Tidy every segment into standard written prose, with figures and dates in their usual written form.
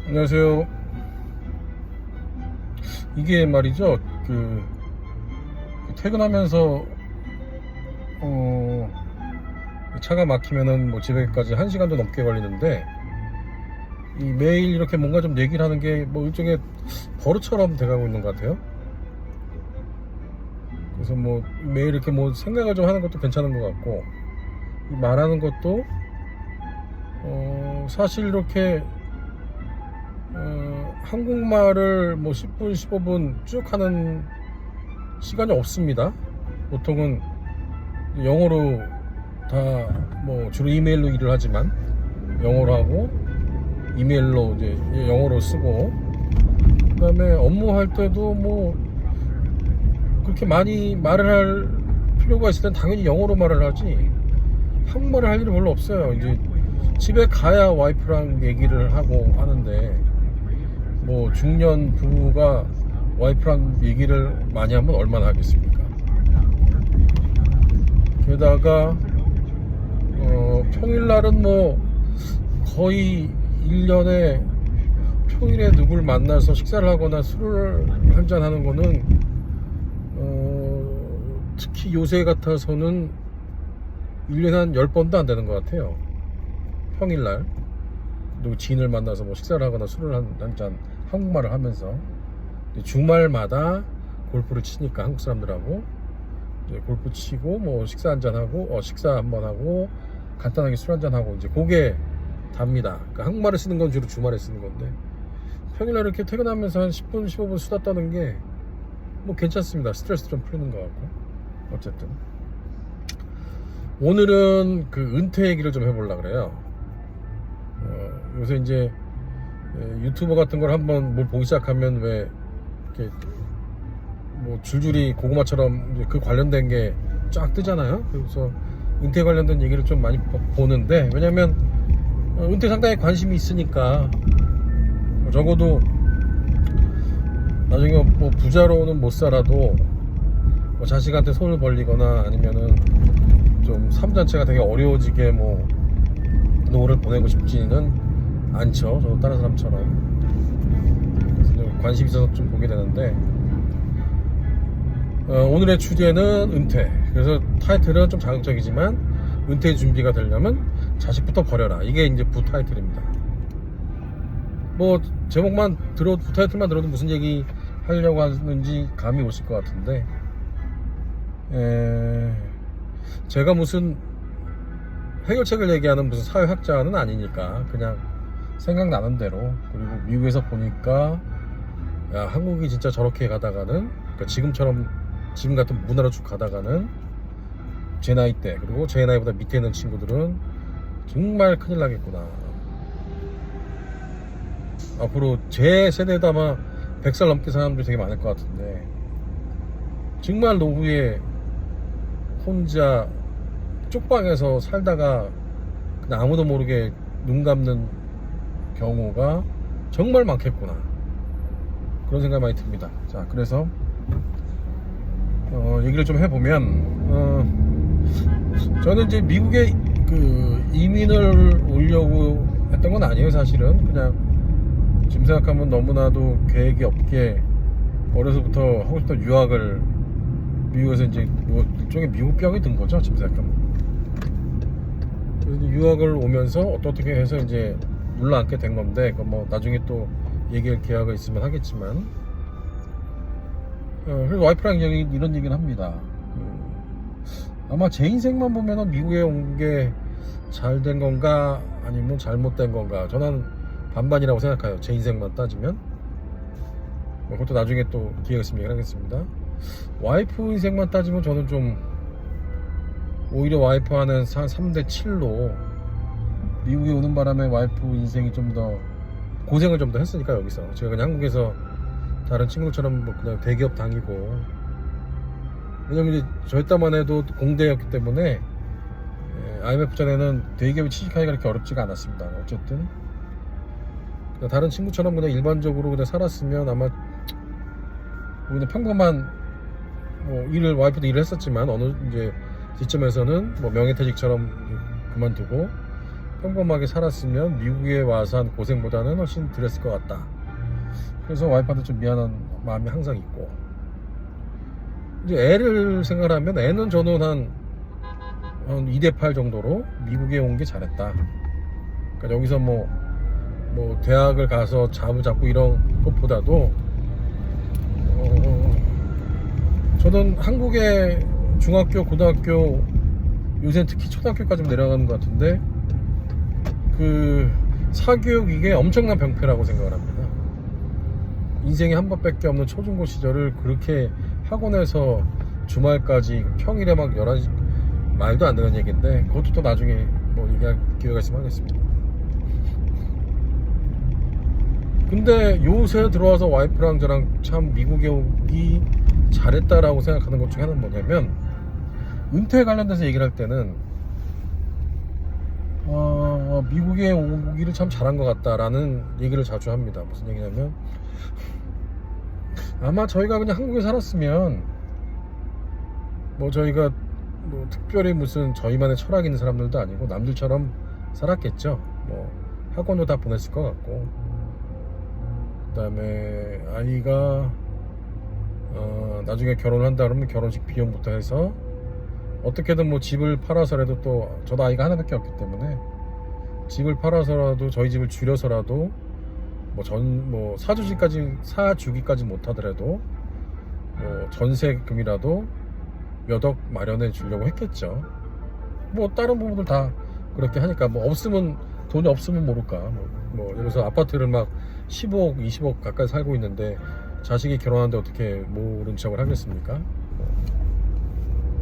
안녕하세요. 이게 말이죠. 퇴근하면서 차가 막히면은 뭐 집에까지 1시간도 넘게 걸리는데, 이 매일 이렇게 뭔가 좀 얘기를 하는 게 뭐 일종의 버릇처럼 돼가고 있는 것 같아요. 그래서 뭐 매일 이렇게 뭐 생각을 좀 하는 것도 괜찮은 것 같고, 이 말하는 것도 사실 이렇게 한국말을 뭐 10분, 15분 쭉 하는 시간이 없습니다. 보통은 영어로 다 뭐 주로 이메일로 일을 하지만 영어로 하고 이메일로 이제 영어로 쓰고, 그다음에 업무할 때도 뭐 그렇게 많이 말을 할 필요가 있을 땐 당연히 영어로 말을 하지 한국말을 할 일이 별로 없어요. 이제 집에 가야 와이프랑 얘기를 하고 하는데, 뭐 중년 부부가 와이프랑 얘기를 많이 하면 얼마나 하겠습니까? 게다가 평일날은 뭐 거의 1년에 평일에 누굴 만나서 식사를 하거나 술을 한잔 하는 거는 특히 요새 같아서는 1년에 한 10번도 안 되는 것 같아요. 평일날 누구 지인을 만나서 뭐 식사를 하거나 술을 한잔 한국말을 하면서, 주말마다 골프를 치니까 한국 사람들하고 이제 골프 치고 뭐 식사 한잔 하고 식사 한번 하고 간단하게 술 한잔 하고, 이제 그게 답니다. 그러니까 한국말을 쓰는 건 주로 주말에 쓰는 건데, 평일날 이렇게 퇴근하면서 한 10분 15분 수다 떠는 게 뭐 괜찮습니다. 스트레스 좀 풀리는 것 같고. 어쨌든 오늘은 그 은퇴 얘기를 좀 해보려고 그래요. 요새 이제 유튜버 같은 걸 한번 뭘 보기 시작하면 왜 이렇게 뭐 줄줄이 고구마처럼 이제 그 관련된 게 쫙 뜨잖아요. 그래서 은퇴 관련된 얘기를 좀 많이 보는데, 왜냐면 은퇴 상당히 관심이 있으니까, 적어도 나중에 뭐 부자로는 못 살아도 뭐 자식한테 손을 벌리거나 아니면은 좀 삶 자체가 되게 어려워지게 뭐 노후를 보내고 싶지는 않죠. 저도 다른 사람처럼. 그래서 관심 있어서 좀 보게 되는데, 오늘의 주제는 은퇴. 그래서 타이틀은 좀 자극적이지만, 은퇴 준비가 되려면 자식부터 버려라. 이게 이제 부 타이틀입니다. 뭐 제목만 들어도, 부 타이틀만 들어도 무슨 얘기 하려고 하는지 감이 오실 것 같은데, 제가 무슨 해결책을 얘기하는 무슨 사회학자는 아니니까 그냥 생각나는 대로, 그리고 미국에서 보니까 야, 한국이 진짜 저렇게 가다가는, 그러니까 지금 같은 문화로 쭉 가다가는 제 나이 때, 그리고 제 나이보다 밑에 있는 친구들은 정말 큰일 나겠구나. 앞으로 제 세대에도 아마 100살 넘게 사는 사람들이 되게 많을 것 같은데, 정말 노후에 혼자 쪽방에서 살다가 그냥 아무도 모르게 눈 감는 경우가 정말 많겠구나, 그런 생각이 많이 듭니다. 자, 그래서 얘기를 좀 해보면, 저는 이제 미국에 그 이민을 오려고 했던 건 아니에요. 사실은 그냥 지금 생각하면 너무나도 계획이 없게 어려서부터 하고 싶던 유학을, 미국에서 이제 뭐 일종의 미국병이 든 거죠, 지금 생각하면. 그래서 유학을 오면서 어떻게 해서 이제 눌러앉게 된 건데, 그건 뭐 나중에 또 얘기할 기회가 있으면 하겠지만, 그래서 와이프랑 이런 얘기를 합니다. 아마 제 인생만 보면은 미국에 온 게 잘 된 건가 아니면 잘못된 건가, 저는 반반이라고 생각해요. 제 인생만 따지면. 그것도 나중에 또 기회가 있으면 얘기하겠습니다. 와이프 인생만 따지면 저는 좀 오히려 와이프와는 한 3대7로 미국에 오는 바람에 와이프 인생이 좀 더 고생을 좀 더 했으니까, 여기서 제가 그냥 한국에서 다른 친구들처럼 뭐 그냥 대기업 다니고, 왜냐면 이제 저희 때만 해도 공대였기 때문에 IMF 전에는 대기업에 취직하기가 그렇게 어렵지가 않았습니다. 어쨌든 다른 친구처럼 그냥 일반적으로 그냥 살았으면 아마 그냥 평범한 뭐 일을, 와이프도 일을 했었지만 어느 이제 시점에서는 뭐 명예퇴직처럼 그만두고 평범하게 살았으면 미국에 와서 한 고생보다는 훨씬 덜했을 것 같다. 그래서 와이프한테 좀 미안한 마음이 항상 있고, 이제 애를 생각하면 애는 저는 한 2대8 정도로 미국에 온 게 잘했다. 그러니까 여기서 뭐 대학을 가서 잡을 잡고 이런 것보다도 저는 한국의 중학교, 고등학교, 요새 특히 초등학교까지 내려가는 것 같은데 그 사교육 이게 엄청난 병폐라고 생각을 합니다. 인생에 한 번밖에 없는 초중고 시절을 그렇게 학원에서 주말까지 평일에 막 11시, 말도 안 되는 얘기인데 그것도 또 나중에 뭐 얘기할 기회가 있으면 하겠습니다. 근데 요새 들어와서 와이프랑 저랑 참 미국에 오기 잘했다라고 생각하는 것 중에 하나는 뭐냐면, 은퇴에 관련돼서 얘기를 할 때는 미국에 오기를 참 잘한 것 같다라는 얘기를 자주 합니다. 무슨 얘기냐면, 아마 저희가 그냥 한국에 살았으면 뭐 저희가 뭐 특별히 무슨 저희만의 철학이 있는 사람들도 아니고 남들처럼 살았겠죠. 뭐 학원도 다 보냈을 것 같고, 그 다음에 아이가 나중에 결혼을 한다 그러면 결혼식 비용부터 해서 어떻게든 뭐 집을 팔아서라도, 또 저도 아이가 하나밖에 없기 때문에 집을 팔아서라도 저희 집을 줄여서라도 뭐 사주기까지 못하더라도 뭐 전세금이라도 몇 억 마련해 주려고 했겠죠. 뭐 다른 부분들 다 그렇게 하니까, 뭐 돈이 없으면 모를까. 뭐 예를 들어서 아파트를 막 15억, 20억 가까이 살고 있는데 자식이 결혼하는데 어떻게 모른 척을 하겠습니까?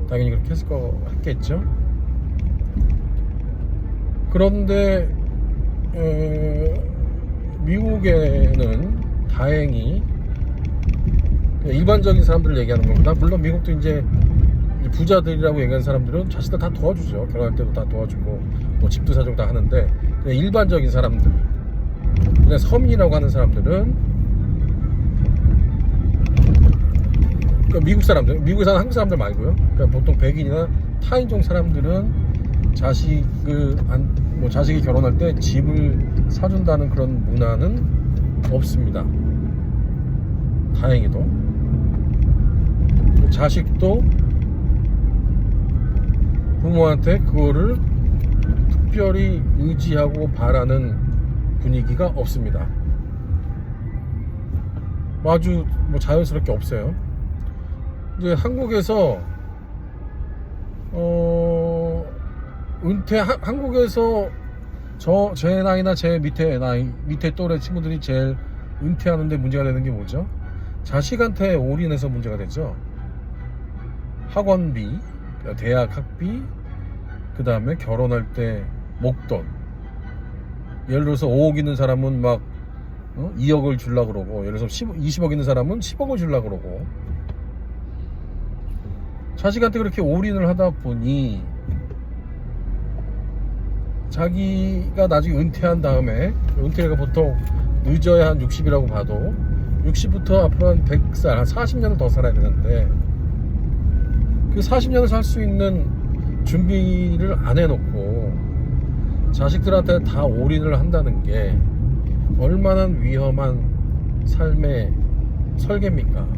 당연히 그렇게 했겠죠. 그런데 미국에는 다행히 일반적인 사람들을 얘기하는 겁니다. 물론 미국도 이제 부자들이라고 얘기하는 사람들은 자식들 다 도와주죠. 결혼할 때도 다 도와주고 뭐 집도 사주고 다 하는데, 그냥 일반적인 사람들, 그냥 서민이라고 하는 사람들은, 그러니까 미국에 사는 한국 사람들 말고요. 그러니까 보통 백인이나 타인종 사람들은 자식이 결혼할 때 집을 사준다는 그런 문화는 없습니다. 다행히도. 자식도 부모한테 그거를 특별히 의지하고 바라는 분위기가 없습니다. 아주 자연스럽게 없어요. 이제 한국에서 한국에서 제 나이나 제 밑에 또래 친구들이 제일 은퇴하는데 문제가 되는 게 뭐죠? 자식한테 올인해서 문제가 되죠. 학원비, 대학 학비, 그 다음에 결혼할 때 목돈. 예를 들어서 5억 있는 사람은 막 2억을 주려고 그러고, 예를 들어서 20억 있는 사람은 10억을 주려고 그러고, 자식한테 그렇게 올인을 하다 보니 자기가 나중에 은퇴한 다음에, 은퇴가 보통 늦어야 한 60이라고 봐도 60부터 앞으로 한 100살, 한 40년을 더 살아야 되는데, 그 40년을 살 수 있는 준비를 안 해놓고 자식들한테 다 올인을 한다는 게 얼마나 위험한 삶의 설계입니까?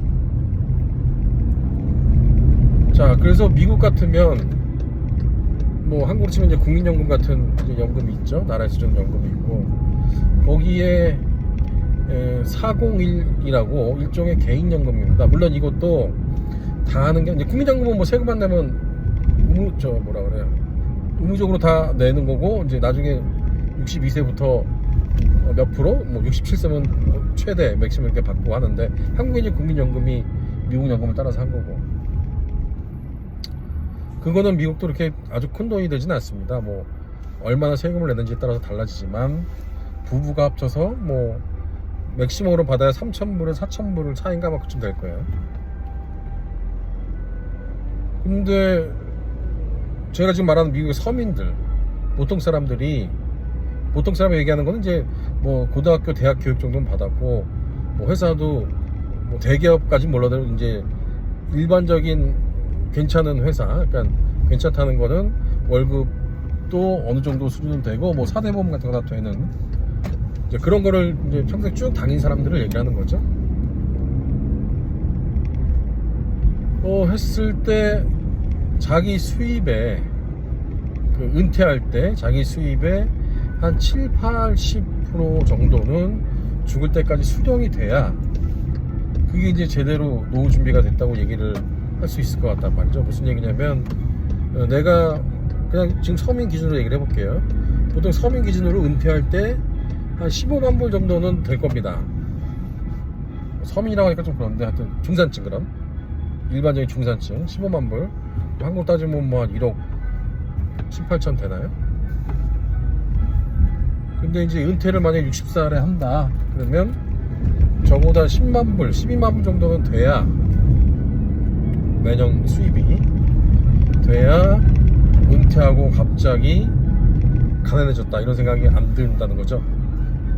자, 그래서 미국 같으면 뭐 한국으로 치면 이제 국민연금 같은 이제 연금이 있죠. 나라에서 주는 연금이 있고, 거기에 401이라고 일종의 개인연금입니다. 물론 이것도 다 하는 게, 이제 국민연금은 뭐 세금 안 내면 의무적으로 다 내는 거고, 이제 나중에 62세부터 몇 프로, 뭐 67세면 최대 맥시멈 이렇게 받고 하는데, 한국의 이제 국민연금이 미국 연금을 따라서 한 거고, 그거는 미국도 그렇게 아주 큰 돈이 되진 않습니다. 뭐 얼마나 세금을 내는지에 따라서 달라지지만, 부부가 합쳐서 뭐 맥시멈으로 받아야 3,000불에 4,000불을 차인가 막 그쯤 될 거예요. 근데 제가 지금 말하는 미국의 서민들, 보통 사람이 얘기하는 거는 이제 뭐 고등학교, 대학 교육 정도는 받았고, 뭐 회사도 뭐 대기업까지 몰라도 이제 일반적인 괜찮은 회사, 그러니까 괜찮다는 거는 월급 보험도 어느 정도 수준은 되고 뭐 4대 보험 같은 거 다 되는 이제 그런 거를 이제 평생 쭉 다닌 사람들을 얘기하는 거죠. 했을 때 자기 수입에 그 은퇴할 때 자기 수입의 한 7, 80% 정도는 죽을 때까지 수령이 돼야 그게 이제 제대로 노후 준비가 됐다고 얘기를 할 수 있을 것 같단 말이죠. 무슨 얘기냐면 내가 그냥 지금 서민 기준으로 얘기를 해볼게요. 보통 서민 기준으로 은퇴할 때 한 15만 불 정도는 될 겁니다. 서민이라고 하니까 좀 그런데 하여튼 중산층 그럼 일반적인 중산층 15만 불 한국 따지면 뭐 한 1억 18천 되나요? 근데 이제 은퇴를 만약에 60살에 한다 그러면 적어도 한 10만 불 12만 불 정도는 돼야 매년 수입이 돼야 은퇴하고 갑자기 가난해졌다 이런 생각이 안 든다는 거죠.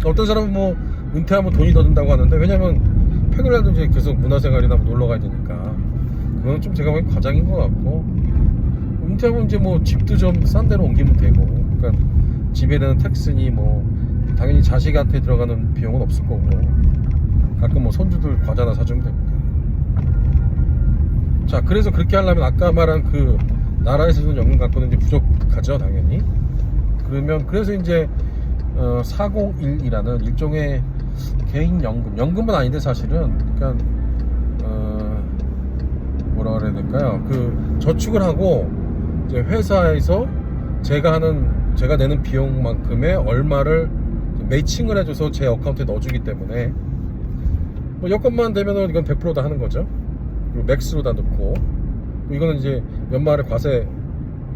어떤 사람은 뭐 은퇴하면 돈이 더 든다고 하는데 왜냐면 평일날도 이제 계속 문화생활이나 뭐 놀러 가야 되니까 그건 좀 제가 보기엔 과장인 것 같고 은퇴하면 이제 뭐 집도 좀 싼 데로 옮기면 되고 그러니까 집에 대한 텍스니 뭐 당연히 자식한테 들어가는 비용은 없을 거고 가끔 뭐 손주들 과자나 사주면 됩니다. 자 그래서 그렇게 하려면 아까 말한 그 나라에서 주는 연금 갖고는 이제 부족하죠 당연히. 그러면 그래서 이제 401이라는 일종의 개인연금, 연금은 아닌데 사실은 그러니까 뭐라 그래야 될까요? 그 저축을 하고 이제 회사에서 제가 내는 비용만큼의 얼마를 매칭을 해줘서 제 어카운트에 넣어주기 때문에 뭐 여건만 되면은 이건 100% 다 하는 거죠. 그리고 맥스로 다 넣고 이거는 이제 연말에 과세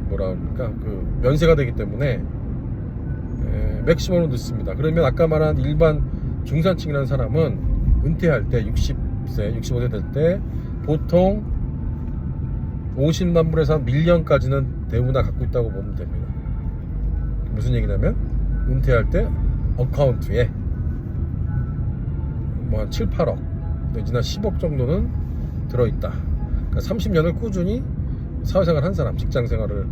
뭐라 그럴까 그 면세가 되기 때문에 맥시멈으로 넣습니다. 그러면 아까 말한 일반 중산층이라는 사람은 은퇴할 때 60세, 65세 될 때 보통 50만 불에서 한 밀리언까지는 대부분 갖고 있다고 보면 됩니다. 무슨 얘기냐면 은퇴할 때 어카운트에 뭐 한 7, 8억 내지나 10억 정도는 들어있다. 그러니까 30년을 꾸준히 사회생활 한 사람, 직장생활을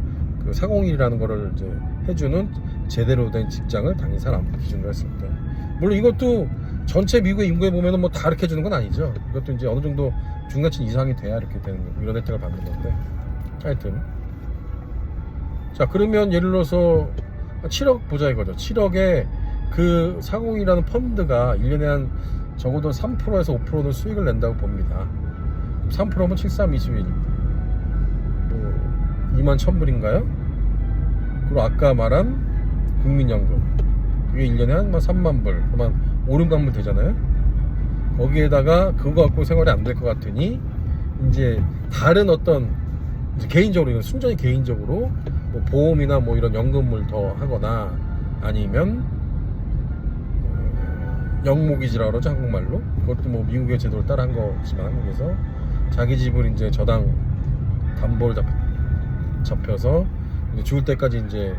그 401이라는 거를 이제 해주는 제대로 된 직장을 다닌 사람 기준으로 했을 때 물론 이것도 전체 미국의 인구에 보면은 뭐 다 이렇게 해주는 건 아니죠. 이것도 이제 어느 정도 중간층 이상이 돼야 이렇게 되는 거 이런 혜택을 받는 건데 하여튼 자 그러면 예를 들어서 7억 보자 이거죠. 7억에 그 401이라는 펀드가 1년에 한 적어도 3%에서 5%는 수익을 낸다고 봅니다. 3%면 7, 3, 21 2만 1,000불인가요? 그리고 아까 말한 국민연금 그게 1년에 한 3만 불 그러면 5, 6만 불 되잖아요. 거기에다가 그거 갖고 생활이 안 될 것 같으니 이제 다른 어떤 이제 개인적으로 이건 순전히 개인적으로 뭐 보험이나 뭐 이런 연금을 더 하거나 아니면 영목이지라고 그러죠 한국말로. 그것도 뭐 미국의 제도를 따라 한 거지만 한국에서 자기 집을 이제 저당 담보를 잡혀서 이제 죽을 때까지 이제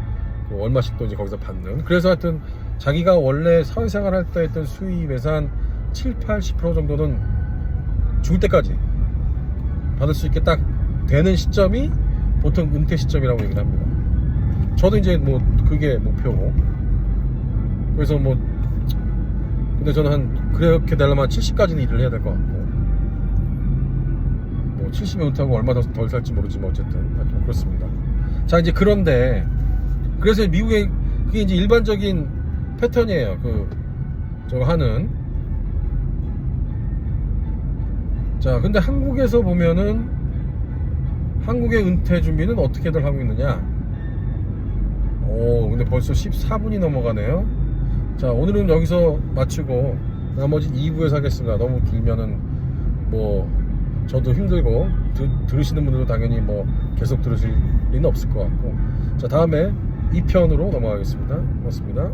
얼마씩 또 이제 거기서 받는. 그래서 하여튼 자기가 원래 사회생활 할 때 했던 수입에서 한 7, 80% 정도는 죽을 때까지 받을 수 있게 딱 되는 시점이 보통 은퇴 시점이라고 얘기를 합니다. 저도 이제 뭐 그게 목표고. 그래서 뭐 근데 저는 한 그렇게 되려면 70까지는 일을 해야 될 것 같고 뭐 70에 은퇴하고 얼마 덜 살지 모르지만 어쨌든 하여튼 그렇습니다. 자 이제 그런데 그래서 미국의 그게 이제 일반적인 패턴이에요. 저거 하는. 자 근데 한국에서 보면은 한국의 은퇴 준비는 어떻게들 하고 있느냐. 근데 벌써 14분이 넘어가네요. 자 오늘은 여기서 마치고 나머지 2부에서 하겠습니다. 너무 길면은 뭐 저도 힘들고 들으시는 분들도 당연히 뭐 계속 들으실 리는 없을 것 같고 자 다음에 2편으로 넘어가겠습니다. 고맙습니다.